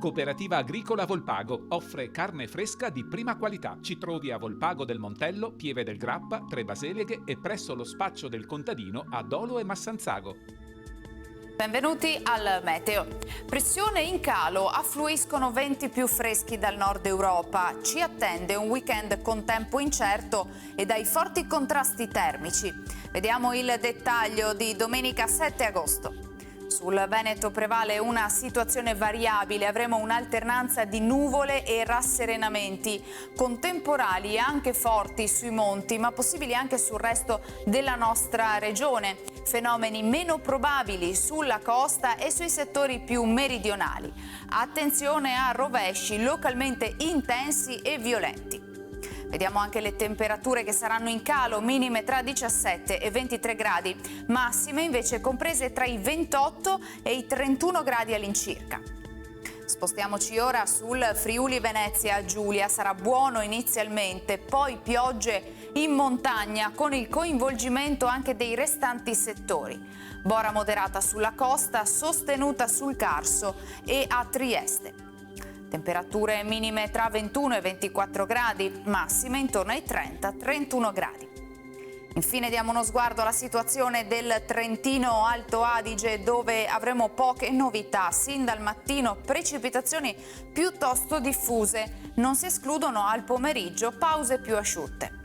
Cooperativa Agricola Volpago offre carne fresca di prima qualità. Ci trovi a Volpago del Montello, Pieve del Grappa, Tre Baseleghe e presso lo spaccio del contadino a Dolo e Massanzago. Benvenuti al meteo. Pressione in calo, affluiscono venti più freschi dal nord Europa. Ci attende un weekend con tempo incerto e dai forti contrasti termici. Vediamo il dettaglio di domenica 7 agosto. Sul Veneto prevale una situazione variabile, avremo un'alternanza di nuvole e rasserenamenti, con temporali anche forti sui monti, ma possibili anche sul resto della nostra regione. Fenomeni meno probabili sulla costa e sui settori più meridionali. Attenzione a rovesci localmente intensi e violenti. Vediamo anche le temperature che saranno in calo, minime tra 17 e 23 gradi, massime invece comprese tra i 28 e i 31 gradi all'incirca. Spostiamoci ora sul Friuli Venezia Giulia, sarà buono inizialmente, poi piogge in montagna con il coinvolgimento anche dei restanti settori. Bora moderata sulla costa, sostenuta sul Carso e a Trieste. Temperature minime tra 21 e 24 gradi, massime intorno ai 30-31 gradi. Infine diamo uno sguardo alla situazione del Trentino Alto Adige, dove avremo poche novità. Sin dal mattino precipitazioni piuttosto diffuse, non si escludono al pomeriggio pause più asciutte.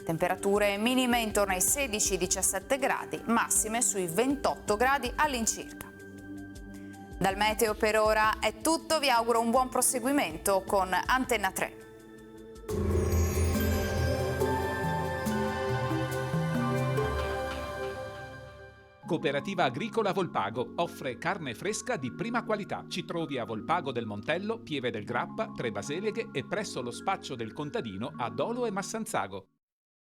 Temperature minime intorno ai 16-17 gradi, massime sui 28 gradi all'incirca. Dal meteo per ora è tutto, vi auguro un buon proseguimento con Antenna 3. Cooperativa Agricola Volpago offre carne fresca di prima qualità. Ci trovi a Volpago del Montello, Pieve del Grappa, Tre Baseleghe e presso lo spaccio del contadino a Dolo e Massanzago.